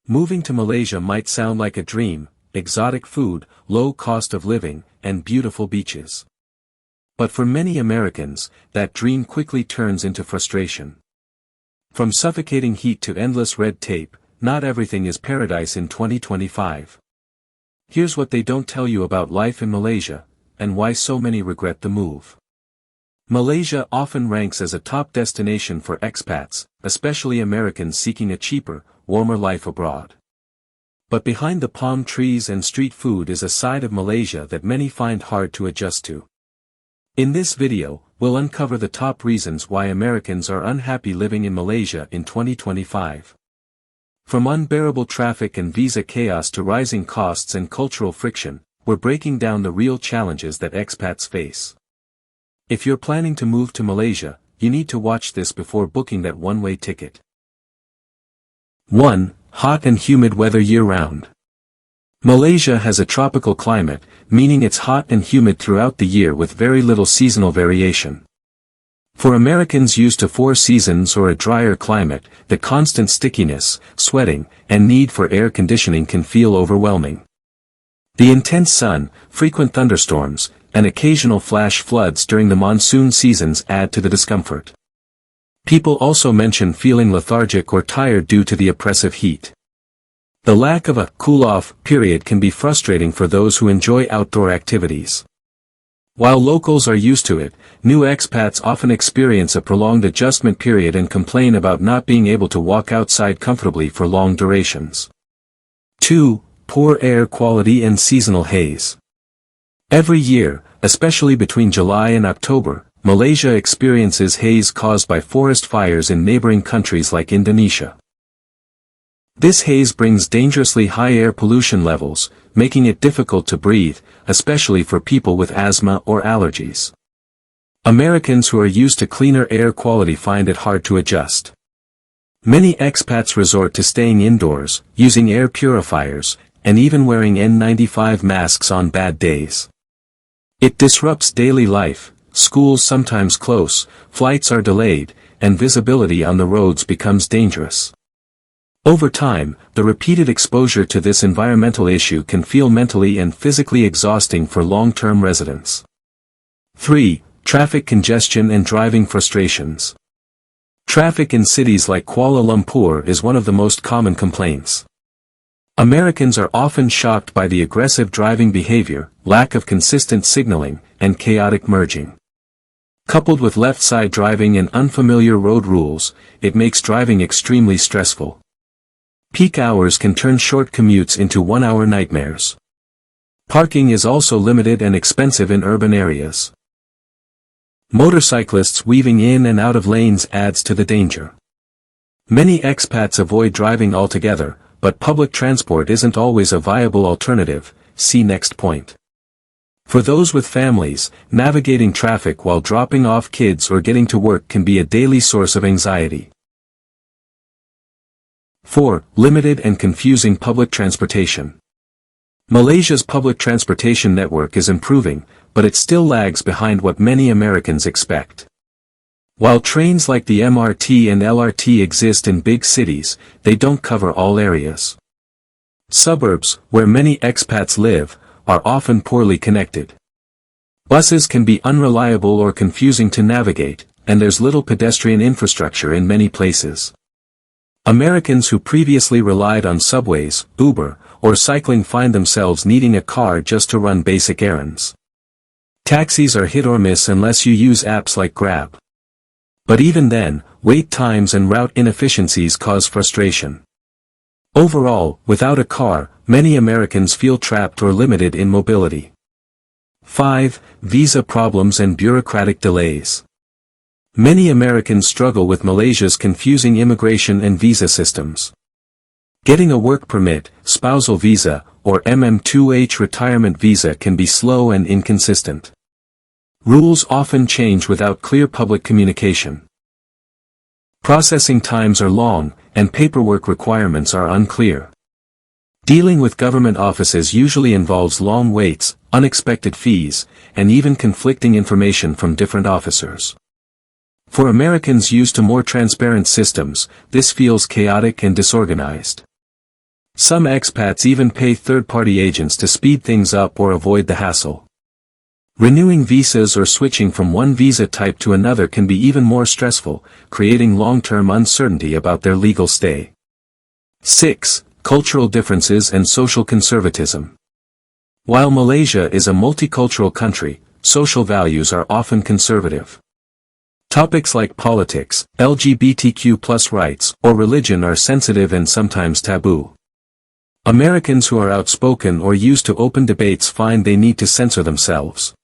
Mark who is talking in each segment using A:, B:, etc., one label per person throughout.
A: Moving to Malaysia might sound like a dream: exotic food, low cost of living, and beautiful beaches. But for many Americans, that dream quickly turns into frustration. From suffocating heat to endless red tape, not everything is paradise in 2025. Here's what they don't tell you about life in Malaysia, and why so many regret the move. Malaysia often ranks as a top destination for expats, especially Americans seeking a cheaper, warmer life abroad. But behind the palm trees and street food is a side of Malaysia that many find hard to adjust to. In this video, we'll uncover the top reasons why Americans are unhappy living in Malaysia in 2025. From unbearable traffic and visa chaos to rising costs and cultural friction, we're breaking down the real challenges that expats face. If you're planning to move to Malaysia, you need to watch this before booking that one-way ticket. 1. Hot and humid weather year-round. Malaysia has a tropical climate, meaning it's hot and humid throughout the year with very little seasonal variation. For Americans used to 4 seasons or a drier climate, the constant stickiness, sweating, and need for air conditioning can feel overwhelming. The intense sun, frequent thunderstorms, and occasional flash floods during the monsoon seasons add to the discomfort. People also mention feeling lethargic or tired due to the oppressive heat. The lack of a cool-off period can be frustrating for those who enjoy outdoor activities. While locals are used to it, new expats often experience a prolonged adjustment period and complain about not being able to walk outside comfortably for long durations. 2. Poor air quality and seasonal haze. Every year, especially between July and October, Malaysia experiences haze caused by forest fires in neighboring countries like Indonesia. This haze brings dangerously high air pollution levels, making it difficult to breathe, especially for people with asthma or allergies. Americans who are used to cleaner air quality find it hard to adjust. Many expats resort to staying indoors, using air purifiers, and even wearing N95 masks on bad days. It disrupts daily life, schools sometimes close, flights are delayed, and visibility on the roads becomes dangerous. Over time, the repeated exposure to this environmental issue can feel mentally and physically exhausting for long-term residents. 3. Traffic congestion and driving frustrations. Traffic in cities like Kuala Lumpur is one of the most common complaints. Americans are often shocked by the aggressive driving behavior, lack of consistent signaling, and chaotic merging. Coupled with left-side driving and unfamiliar road rules, it makes driving extremely stressful. Peak hours can turn short commutes into one-hour nightmares. Parking is also limited and expensive in urban areas. Motorcyclists weaving in and out of lanes adds to the danger. Many expats avoid driving altogether, but public transport isn't always a viable alternative. See next point. For those with families, navigating traffic while dropping off kids or getting to work can be a daily source of anxiety. 4. Limited and confusing public transportation. Malaysia's public transportation network is improving, but it still lags behind what many Americans expect. While trains like the MRT and LRT exist in big cities, they don't cover all areas. Suburbs, where many expats live, are often poorly connected. Buses can be unreliable or confusing to navigate, and there's little pedestrian infrastructure in many places. Americans who previously relied on subways, Uber, or cycling find themselves needing a car just to run basic errands. Taxis are hit or miss unless you use apps like Grab. But even then, wait times and route inefficiencies cause frustration. Overall, without a car, many Americans feel trapped or limited in mobility. 5. Visa problems and bureaucratic delays. Many Americans struggle with Malaysia's confusing immigration and visa systems. Getting a work permit, spousal visa, or MM2H retirement visa can be slow and inconsistent. Rules often change without clear public communication. Processing times are long, and paperwork requirements are unclear. Dealing with government offices usually involves long waits, unexpected fees, and even conflicting information from different officers. For Americans used to more transparent systems, this feels chaotic and disorganized. Some expats even pay third-party agents to speed things up or avoid the hassle. Renewing visas or switching from one visa type to another can be even more stressful, creating long-term uncertainty about their legal stay. 6. Cultural differences and social conservatism. While Malaysia is a multicultural country, social values are often conservative. Topics like politics, LGBTQ+ rights, or religion are sensitive and sometimes taboo. Americans who are outspoken or used to open debates find they need to censor themselves.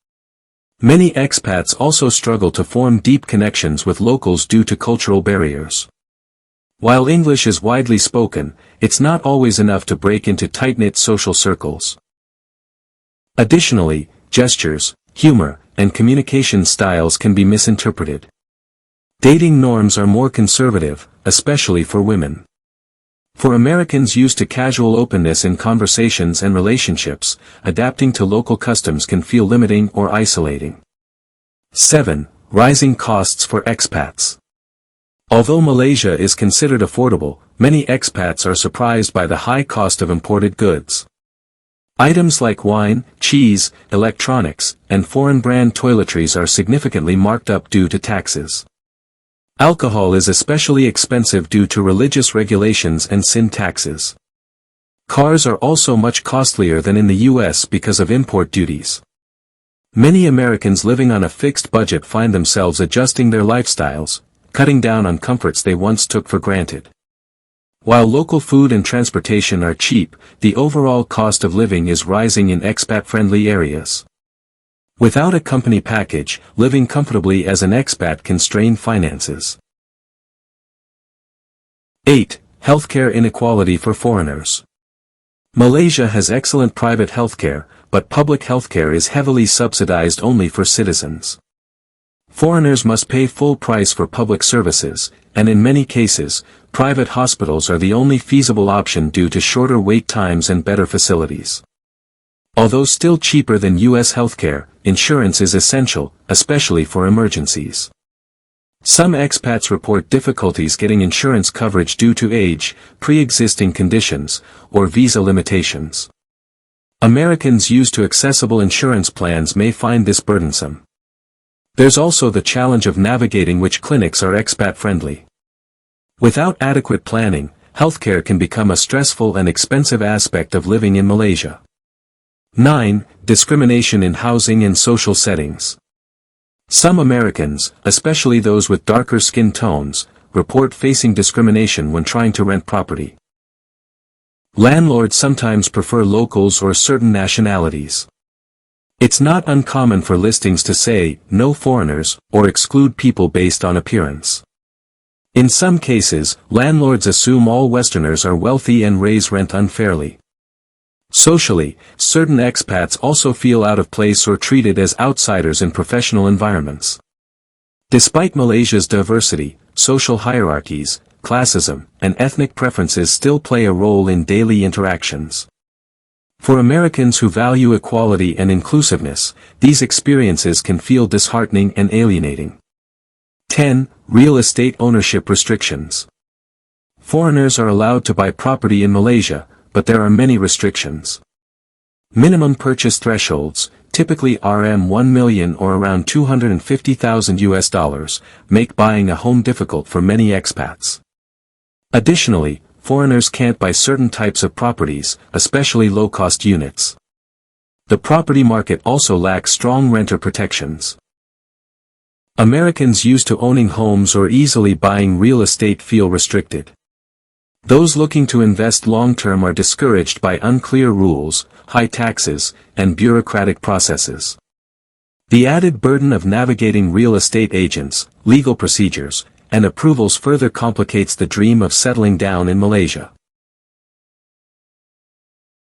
A: Many expats also struggle to form deep connections with locals due to cultural barriers. While English is widely spoken, it's not always enough to break into tight-knit social circles. Additionally, gestures, humor, and communication styles can be misinterpreted. Dating norms are more conservative, especially for women. For Americans used to casual openness in conversations and relationships, adapting to local customs can feel limiting or isolating. 7. Rising costs for expats. Although Malaysia is considered affordable, many expats are surprised by the high cost of imported goods. Items like wine, cheese, electronics, and foreign-brand toiletries are significantly marked up due to taxes. Alcohol is especially expensive due to religious regulations and sin taxes. Cars are also much costlier than in the US because of import duties. Many Americans living on a fixed budget find themselves adjusting their lifestyles, cutting down on comforts they once took for granted. While local food and transportation are cheap, the overall cost of living is rising in expat-friendly areas. Without a company package, living comfortably as an expat can strain finances. 8. Healthcare inequality for foreigners. Malaysia has excellent private healthcare, but public healthcare is heavily subsidized only for citizens. Foreigners must pay full price for public services, and in many cases, private hospitals are the only feasible option due to shorter wait times and better facilities. Although still cheaper than US healthcare, insurance is essential, especially for emergencies. Some expats report difficulties getting insurance coverage due to age, pre-existing conditions, or visa limitations. Americans used to accessible insurance plans may find this burdensome. There's also the challenge of navigating which clinics are expat-friendly. Without adequate planning, healthcare can become a stressful and expensive aspect of living in Malaysia. 9. Discrimination in housing and social settings. Some Americans, especially those with darker skin tones, report facing discrimination when trying to rent property. Landlords sometimes prefer locals or certain nationalities. It's not uncommon for listings to say, "No foreigners," or exclude people based on appearance. In some cases, landlords assume all Westerners are wealthy and raise rent unfairly. Socially, certain expats also feel out of place or treated as outsiders in professional environments. Despite Malaysia's diversity, social hierarchies, classism, and ethnic preferences still play a role in daily interactions. For Americans who value equality and inclusiveness, these experiences can feel disheartening and alienating. 10. Real estate ownership restrictions. Foreigners are allowed to buy property in Malaysia, but there are many restrictions. Minimum purchase thresholds, typically $1 million or around $250,000, make buying a home difficult for many expats. Additionally, foreigners can't buy certain types of properties, especially low-cost units. The property market also lacks strong renter protections. Americans used to owning homes or easily buying real estate feel restricted. Those looking to invest long-term are discouraged by unclear rules, high taxes, and bureaucratic processes. The added burden of navigating real estate agents, legal procedures, and approvals further complicates the dream of settling down in Malaysia.